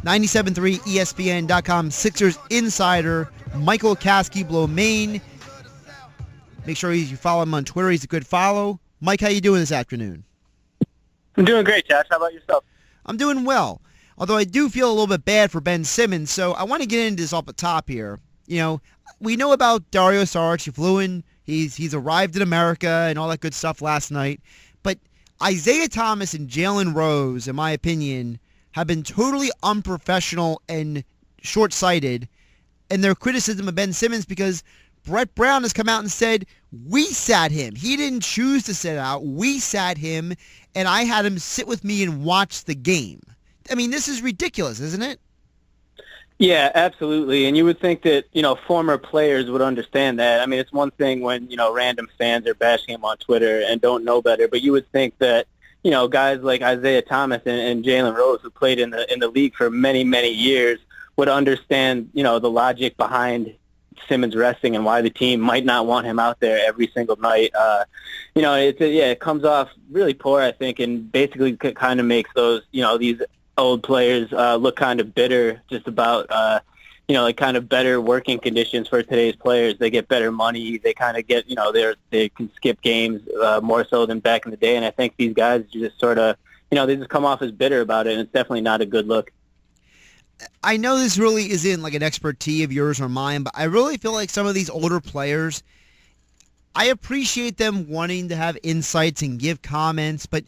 97.3 ESPN.com Sixers insider Michael Kaskey-Blomain. Make sure you follow him on Twitter. He's a good follow. Mike, how you doing this afternoon? I'm doing great, Josh. How about yourself? I'm doing well, although I do feel a little bit bad for Ben Simmons, so I want to get into this off the top here. You know, we know about Dario Saric. He flew in. He's arrived in America and all that good stuff last night. But Isaiah Thomas and Jalen Rose, in my opinion, have been totally unprofessional and short-sighted in their criticism of Ben Simmons because Brett Brown has come out and said, we sat him. He didn't choose to sit out. We sat him, and I had him sit with me and watch the game. I mean, this is ridiculous, isn't it? Yeah, absolutely. And you would think that, former players would understand that. I mean, it's one thing when, random fans are bashing him on Twitter and don't know better, but you would think that, guys like Isaiah Thomas and Jalen Rose, who played in the league for many, many years, would understand, the logic behind Simmons resting and why the team might not want him out there every single night. It comes off really poor, I think, and basically kind of makes those, these old players look kind of bitter just about, kind of better working conditions for today's players. They get better money. They kind of get, they can skip games more so than back in the day. And I think these guys just sort of, they just come off as bitter about it, and it's definitely not a good look. I know this really isn't like an expertise of yours or mine, but I really feel like some of these older players, I appreciate them wanting to have insights and give comments, but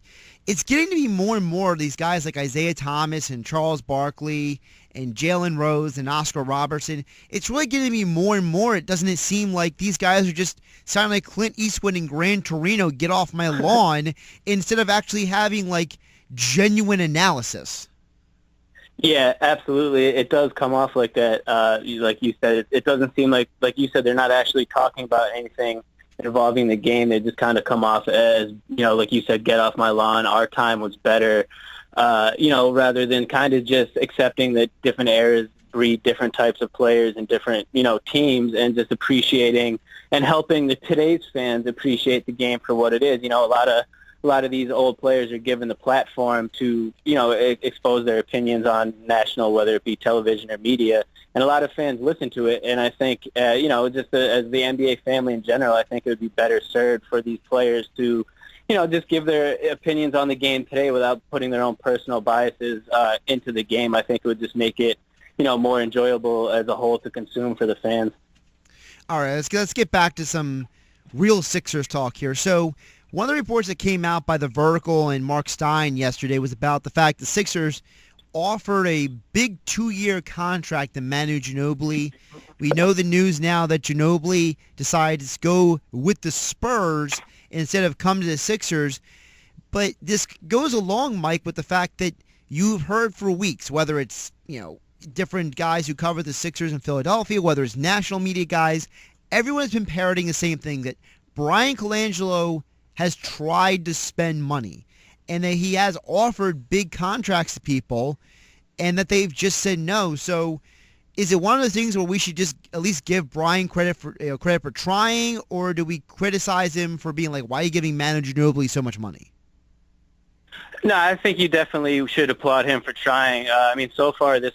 it's getting to be more and more of these guys like Isaiah Thomas and Charles Barkley and Jalen Rose and Oscar Robertson. It's really getting to be more and more. Doesn't it seem like these guys are just sounding like Clint Eastwood in Gran Torino, get off my lawn, instead of actually having like genuine analysis? Yeah, absolutely. It does come off like that. Like you said, it doesn't seem like you said, they're not actually talking about anything involving the game. They just kind of come off as, like you said, get off my lawn. Our time was better, rather than kind of just accepting that different eras breed different types of players and different, teams, and just appreciating and helping today's fans appreciate the game for what it is. A lot of these old players are given the platform to, expose their opinions on national, whether it be television or media, and a lot of fans listen to it. And I think, as the NBA family in general, I think it would be better served for these players to, just give their opinions on the game today without putting their own personal biases into the game. I think it would just make it, more enjoyable as a whole to consume for the fans. All right, let's get back to some real Sixers talk here. So, one of the reports that came out by The Vertical and Mark Stein yesterday was about the fact the Sixers offered a big 2-year contract to Manu Ginobili. We know the news now that Ginobili decided to go with the Spurs instead of come to the Sixers. But this goes along, Mike, with the fact that you've heard for weeks, whether it's, different guys who cover the Sixers in Philadelphia, whether it's national media guys, everyone's been parroting the same thing, that Bryan Colangelo has tried to spend money and that he has offered big contracts to people and that they've just said no. So is it one of those things where we should just at least give Bryan credit for trying, or do we criticize him for being like, why are you giving Manu Ginobili so much money? No, I think you definitely should applaud him for trying. So far this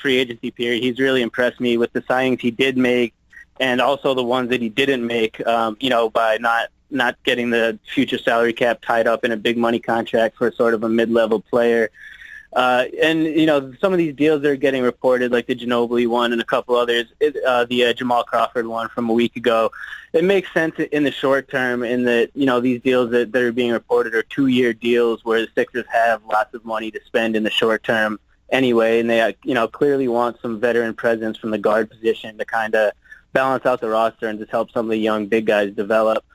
free agency period, he's really impressed me with the signings he did make and also the ones that he didn't make, by not getting the future salary cap tied up in a big money contract for sort of a mid-level player. Some of these deals that are getting reported, like the Ginobili one and a couple others, the Jamal Crawford one from a week ago, it makes sense in the short term in that, these deals that are being reported are 2-year deals where the Sixers have lots of money to spend in the short term anyway, and they, clearly want some veteran presence from the guard position to kind of balance out the roster and just help some of the young big guys develop.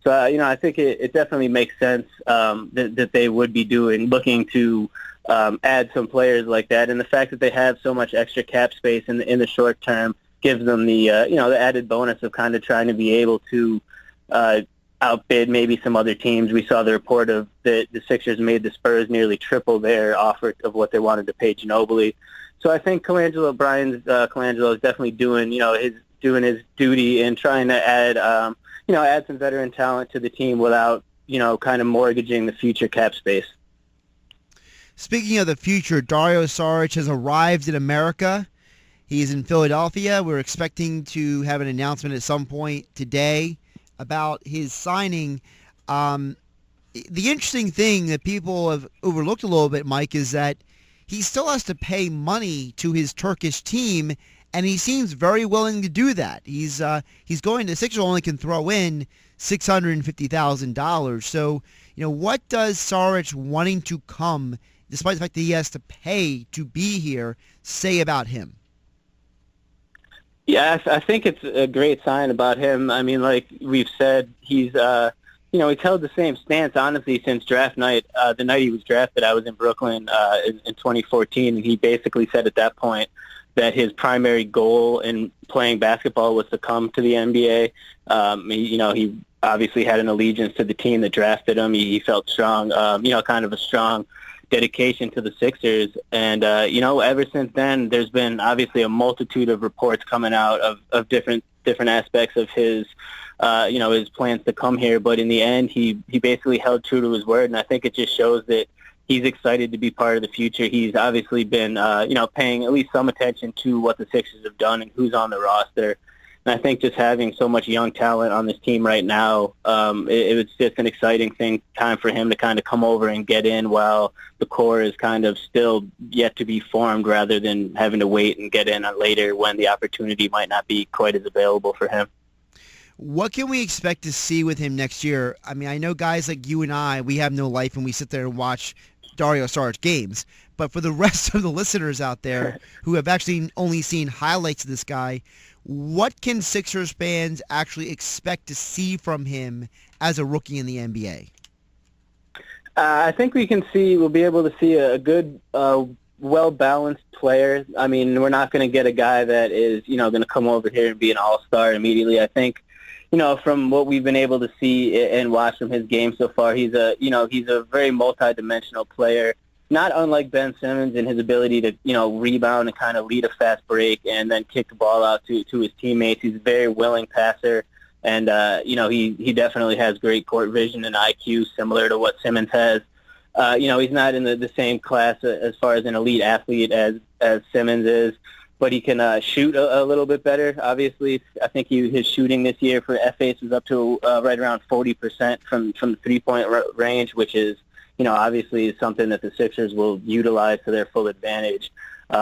So, I think it definitely makes sense that they would be looking to add some players like that. And the fact that they have so much extra cap space in the short term gives them the added bonus of kind of trying to be able to outbid maybe some other teams. We saw the report of the Sixers made the Spurs nearly triple their offer of what they wanted to pay Ginobili. So I think Bryan Colangelo is definitely doing his duty in trying to add some veteran talent to the team without, kind of mortgaging the future cap space. Speaking of the future, Dario Saric has arrived in America. He's in Philadelphia. We're expecting to have an announcement at some point today about his signing. The interesting thing that people have overlooked a little bit, Mike, is that he still has to pay money to his Turkish team, and he seems very willing to do that. He's going to Sixers only can throw in $650,000. So, what does Saric wanting to come, despite the fact that he has to pay to be here, say about him? Yeah, I think it's a great sign about him. I mean, like we've said, he's he's held the same stance, honestly, since draft night. The night he was drafted, I was in Brooklyn in 2014, and he basically said at that point that his primary goal in playing basketball was to come to the NBA. He obviously had an allegiance to the team that drafted him. He felt strong, kind of a strong dedication to the Sixers. And, ever since then, there's been obviously a multitude of reports coming out of different aspects of his his plans to come here. But in the end, he basically held true to his word. And I think it just shows that he's excited to be part of the future. He's obviously been, paying at least some attention to what the Sixers have done and who's on the roster. And I think just having so much young talent on this team right now, it was just an exciting time for him to kind of come over and get in while the core is kind of still yet to be formed, rather than having to wait and get in later when the opportunity might not be quite as available for him. What can we expect to see with him next year? I mean, I know guys like you and I, we have no life and we sit there and watch Dario Saric games. But for the rest of the listeners out there who have actually only seen highlights of this guy, what can Sixers fans actually expect to see from him as a rookie in the NBA? I think we'll be able to see a good, well-balanced player. I mean, we're not going to get a guy that is, going to come over here and be an all-star immediately. I think, from what we've been able to see and watch from his game so far, he's a very multi-dimensional player, not unlike Ben Simmons in his ability to, rebound and kind of lead a fast break and then kick the ball out to his teammates. He's a very willing passer, and, he definitely has great court vision and IQ similar to what Simmons has. He's not in the same class as far as an elite athlete as Simmons is, but he can shoot a little bit better. Obviously, I think his shooting this year for FAs was up to right around 40% from the three-point range, which is, obviously is something that the Sixers will utilize to their full advantage. They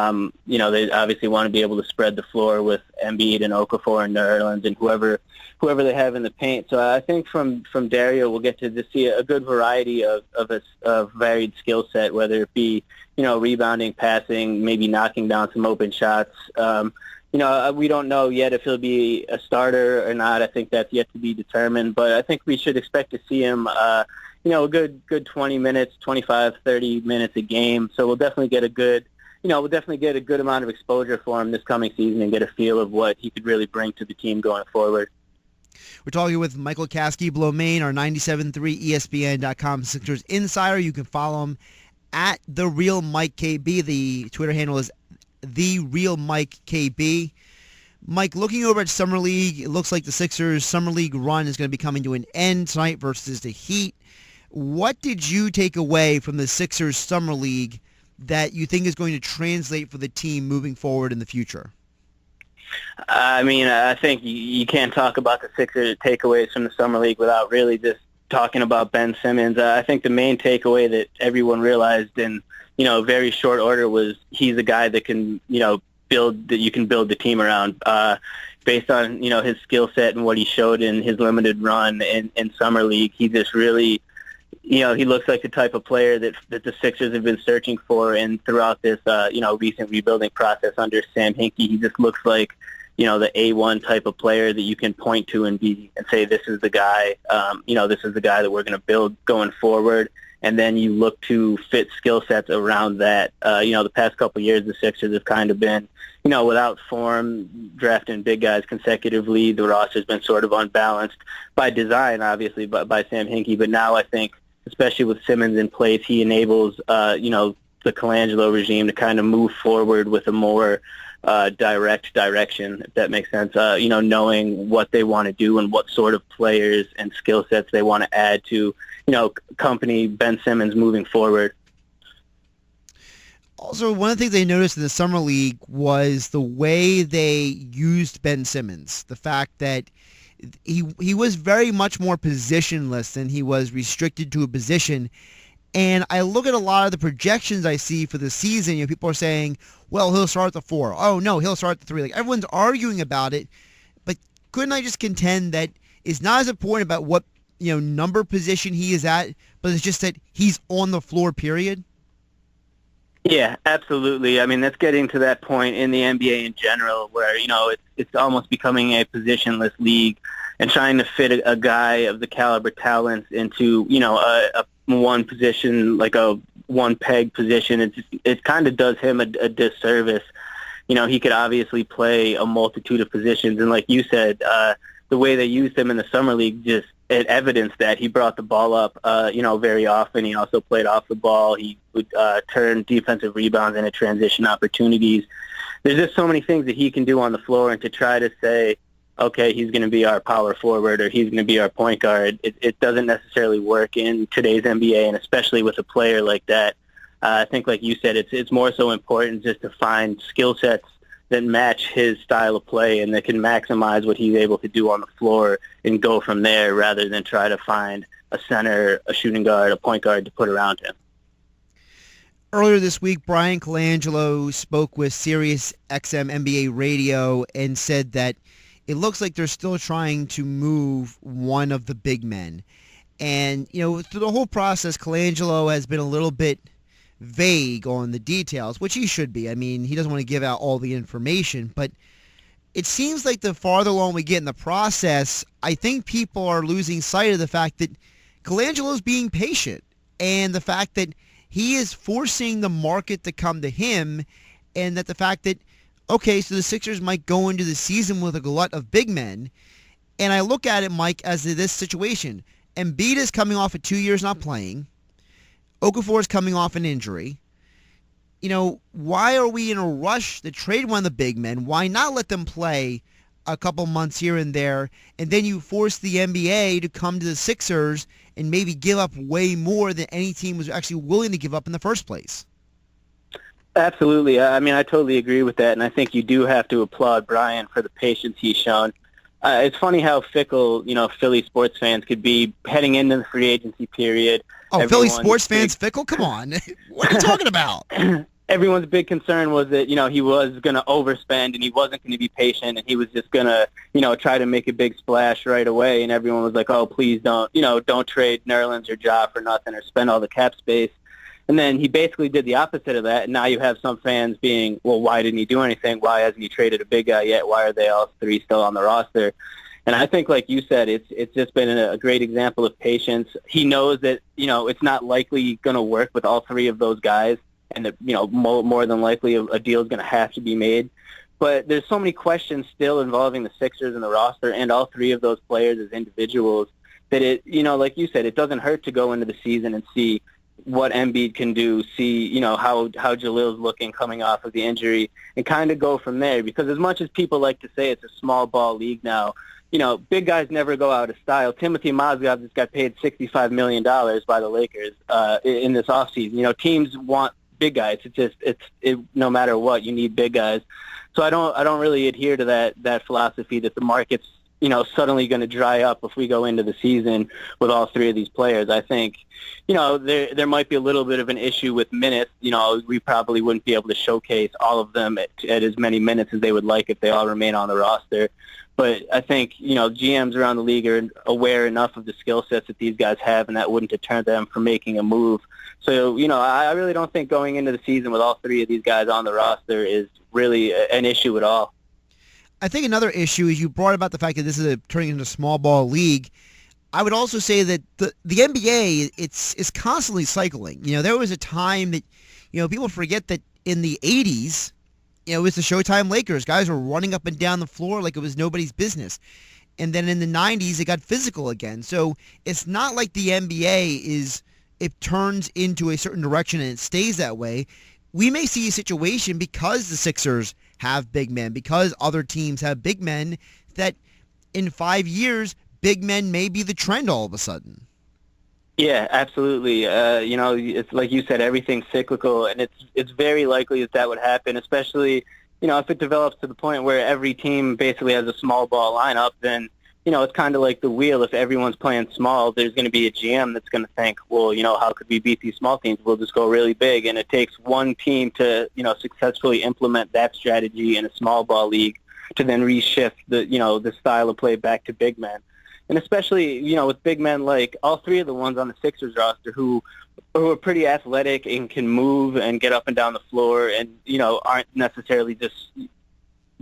obviously want to be able to spread the floor with Embiid and Okafor and Nerlens and whoever they have in the paint. So I think from Dario, we'll get to see a good variety of varied skill set, whether it be, rebounding, passing, maybe knocking down some open shots. We don't know yet if he'll be a starter or not. I think that's yet to be determined, but I think we should expect to see him, a good 20 minutes, 25, 30 minutes a game. So we'll definitely get a good amount of exposure for him this coming season and get a feel of what he could really bring to the team going forward. We're talking with Michael Kaskey-Blomain, our 97.3 ESPN.com Sixers insider. You can follow him at The Real Mike KB. The Twitter handle is The Real Mike KB. Mike, looking over at Summer League, it looks like the Sixers' Summer League run is going to be coming to an end tonight versus the Heat. What did you take away from the Sixers' Summer League that you think is going to translate for the team moving forward in the future? I mean, I think you can't talk about the Sixers' takeaways from the Summer League without really just talking about Ben Simmons. I think the main takeaway that everyone realized in, very short order was he's a guy that can, you can build the team around based on, his skill set and what he showed in his limited run in Summer League. He just really, he looks like the type of player that the Sixers have been searching for, and throughout this, recent rebuilding process under Sam Hinkie, he just looks like, the A1 type of player that you can point to and say, this is the guy, this is the guy that we're going to build going forward. And then you look to fit skill sets around that. The past couple of years, the Sixers have kind of been, without form, drafting big guys consecutively. The roster's been sort of unbalanced by design, obviously, by Sam Hinkie. But now I think, especially with Simmons in place, he enables, the Colangelo regime to kind of move forward with a more direct direction, if that makes sense, knowing what they want to do and what sort of players and skill sets they want to add to, accompany Ben Simmons moving forward. Also, one of the things they noticed in the Summer League was the way they used Ben Simmons. The fact that he was very much more positionless than he was restricted to a position. And I look at a lot of the projections I see for the season. People are saying, well, he'll start at the 4. Oh, no, he'll start at the 3. Like, everyone's arguing about it. But couldn't I just contend that it's not as important about what, number position he is at, but it's just that he's on the floor, period? Yeah, absolutely. I mean, that's getting to that point in the NBA in general where, it's almost becoming a positionless league, and trying to fit a guy of the caliber talents into, a one position, like a one peg position. It kind of does him a disservice. He could obviously play a multitude of positions. And like you said, the way they used him in the Summer League it evidenced that he brought the ball up, very often. He also played off the ball. He would turn defensive rebounds into transition opportunities. There's just so many things that he can do on the floor, and to try to say, okay, he's going to be our power forward or he's going to be our point guard, it doesn't necessarily work in today's NBA, and especially with a player like that. I think, like you said, it's more so important just to find skill sets that match his style of play and that can maximize what he's able to do on the floor and go from there, rather than try to find a center, a shooting guard, a point guard to put around him. Earlier this week, Bryan Colangelo spoke with Sirius XM NBA Radio and said that it looks like they're still trying to move one of the big men. And, through the whole process, Colangelo has been a little bit vague on the details, which he should be. I mean, he doesn't want to give out all the information, but it seems like the farther along we get in the process, I think people are losing sight of the fact that Colangelo's being patient, and the fact that he is forcing the market to come to him, and that the fact that, okay, so the Sixers might go into the season with a glut of big men, and I look at it, Mike, as this situation. Embiid is coming off of 2 years not playing. Okafor is coming off an injury. Why are we in a rush to trade one of the big men? Why not let them play a couple months here and there, and then you force the NBA to come to the Sixers and maybe give up way more than any team was actually willing to give up in the first place? Absolutely. I mean, I totally agree with that, and I think you do have to applaud Bryan for the patience he's shown. It's funny how fickle, Philly sports fans could be heading into the free agency period. Oh, Philly sports fans fickle? Come on. What are you talking about? Everyone's big concern was that, he was going to overspend and he wasn't going to be patient and he was just going to, try to make a big splash right away. And everyone was like, oh, please don't trade Nerlens or Ja for nothing or spend all the cap space. And then he basically did the opposite of that. And now you have some fans being, well, why didn't he do anything? Why hasn't he traded a big guy yet? Why are they all three still on the roster? And I think, like you said, it's just been a great example of patience. He knows that, it's not likely going to work with all three of those guys, and that, more than likely a deal is going to have to be made. But there's so many questions still involving the Sixers and the roster and all three of those players as individuals that it, like you said, it doesn't hurt to go into the season and see what Embiid can do, see, how Jalil's looking coming off of the injury, and kind of go from there. Because as much as people like to say it's a small ball league now, big guys never go out of style. Timothy Mozgov just got paid $65 million by the Lakers in this offseason. Teams want big guys. No matter what, you need big guys. So I don't really adhere to that philosophy that the market's suddenly going to dry up if we go into the season with all three of these players. I think, there might be a little bit of an issue with minutes. We probably wouldn't be able to showcase all of them at as many minutes as they would like if they all remain on the roster. But I think, GMs around the league are aware enough of the skill sets that these guys have, and that wouldn't deter them from making a move. So, I really don't think going into the season with all three of these guys on the roster is really an issue at all. I think another issue is you brought about the fact that this is turning into a small ball league. I would also say that the NBA, it's constantly cycling. There was a time that, people forget that in the 80s, it was the Showtime Lakers. Guys were running up and down the floor like it was nobody's business. And then in the 90s, it got physical again. So it's not like the NBA it turns into a certain direction and it stays that way. We may see a situation because the Sixers have big men, because other teams have big men, that in 5 years, big men may be the trend all of a sudden. Yeah, absolutely. It's like you said, everything's cyclical, and it's very likely that would happen, especially, if it develops to the point where every team basically has a small ball lineup, then, it's kind of like the wheel. If everyone's playing small, there's going to be a GM that's going to think, well, how could we beat these small teams? We'll just go really big. And it takes one team to, successfully implement that strategy in a small ball league to then reshift the style of play back to big men. And especially, with big men like all three of the ones on the Sixers roster who are pretty athletic and can move and get up and down the floor and, aren't necessarily just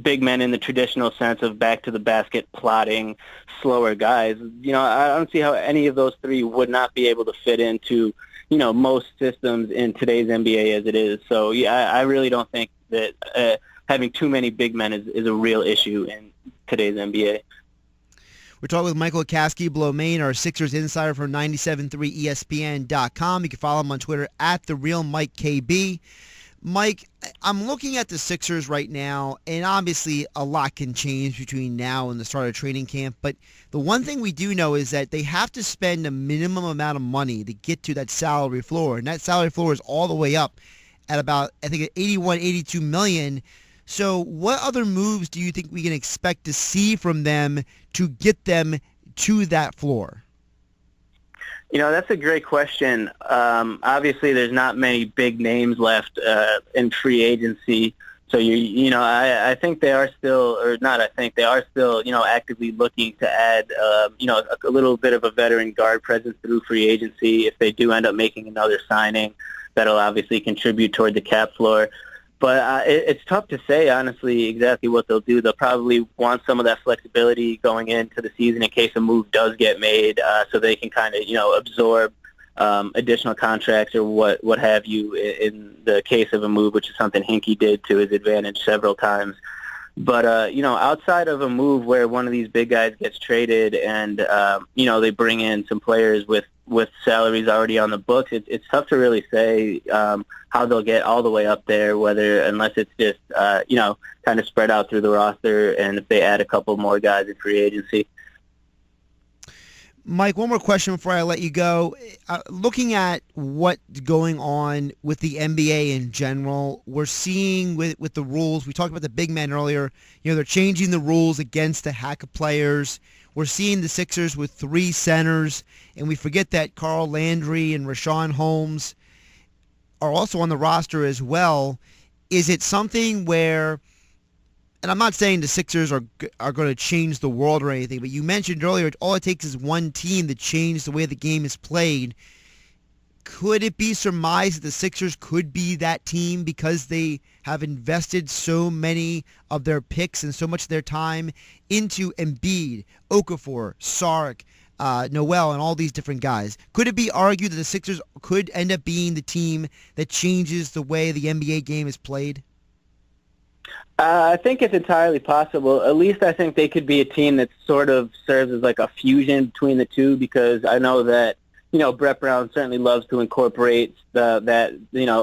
big men in the traditional sense of back to the basket, plotting, slower guys. I don't see how any of those three would not be able to fit into, most systems in today's NBA as it is. So, yeah, I really don't think that having too many big men is a real issue in today's NBA. We're talking with Michael Kaskey-Blomain, our Sixers insider from 97.3 ESPN.com. You can follow him on Twitter at @TheRealMikeKB. Mike, I'm looking at the Sixers right now, and obviously a lot can change between now and the start of training camp, but the one thing we do know is that they have to spend a minimum amount of money to get to that salary floor, and that salary floor is all the way up at about, I think, 81, 82 million. So what other moves do you think we can expect to see from them to get them to that floor? That's a great question. Obviously, there's not many big names left in free agency. So, I think they are still, or not I think, they are still, actively looking to add, a little bit of a veteran guard presence through free agency. If they do end up making another signing, that'll obviously contribute toward the cap floor. But it's tough to say, honestly, exactly what they'll do. They'll probably want some of that flexibility going into the season in case a move does get made, so they can kind of, absorb additional contracts or what have you in the case of a move, which is something Hinkie did to his advantage several times. But, outside of a move where one of these big guys gets traded and, they bring in some players with salaries already on the books, it's tough to really say how they'll get all the way up there, unless it's just, kind of spread out through the roster and if they add a couple more guys in free agency. Mike, one more question before I let you go. Looking at what's going on with the NBA in general, we're seeing with the rules, we talked about the big men earlier, they're changing the rules against the hack of players. We're seeing the Sixers with 3 centers, and we forget that Carl Landry and Rashawn Holmes are also on the roster as well. Is it something where, and I'm not saying the Sixers are going to change the world or anything, but you mentioned earlier all it takes is one team to change the way the game is played. Could it be surmised that the Sixers could be that team because they have invested so many of their picks and so much of their time into Embiid, Okafor, Saric, Noel, and all these different guys? Could it be argued that the Sixers could end up being the team that changes the way the NBA game is played? I think it's entirely possible. At least I think they could be a team that sort of serves as like a fusion between the two, because I know that, Brett Brown certainly loves to incorporate that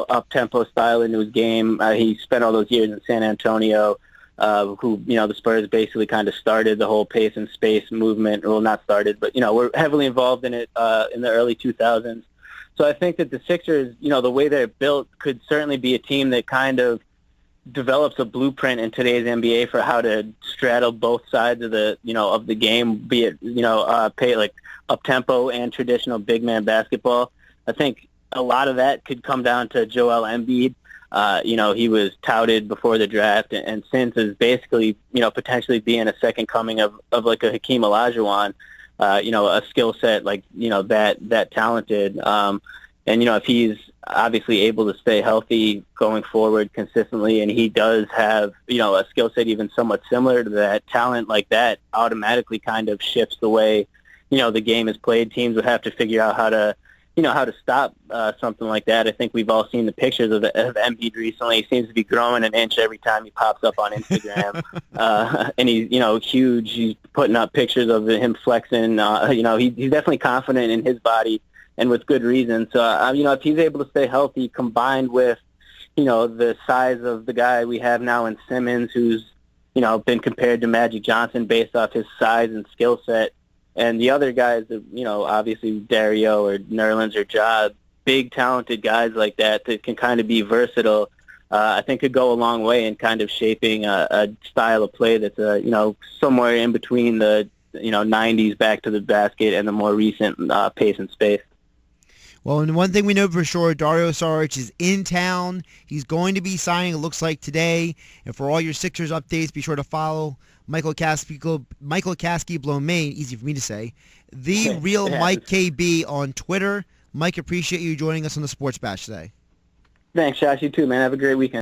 up-tempo style into his game. He spent all those years in San Antonio, who, the Spurs basically kind of started the whole pace and space movement. Well, not started, but, we're heavily involved in it in the early 2000s. So I think that the Sixers, the way they're built could certainly be a team that kind of develops a blueprint in today's NBA for how to straddle both sides of the game, be it pay like up tempo and traditional big man basketball. I think a lot of that could come down to Joel Embiid. He was touted before the draft and since is basically potentially being a second coming of like a Hakeem Olajuwon, a skill set like that talented. And, if he's obviously able to stay healthy going forward consistently, and he does have, a skill set even somewhat similar to that, talent like that automatically kind of shifts the way, the game is played. Teams would have to figure out how to stop something like that. I think we've all seen the pictures of Embiid recently. He seems to be growing an inch every time he pops up on Instagram. And he's, huge. He's putting up pictures of him flexing. He's definitely confident in his body, and with good reason. So, if he's able to stay healthy combined with, the size of the guy we have now in Simmons, who's, been compared to Magic Johnson based off his size and skill set, And the other guys, obviously Dario or Nerlens or Ja, big, talented guys like that can kind of be versatile, I think could go a long way in kind of shaping a style of play that's, somewhere in between the, 90s back to the basket and the more recent pace and space. Well, and one thing we know for sure, Dario Saric is in town. He's going to be signing, it looks like, today. And for all your Sixers updates, be sure to follow Michael Kaskey-Blomain, easy for me to say, the real Mike KB on Twitter. Mike, appreciate you joining us on the Sports Bash today. Thanks, Josh. You too, man. Have a great weekend.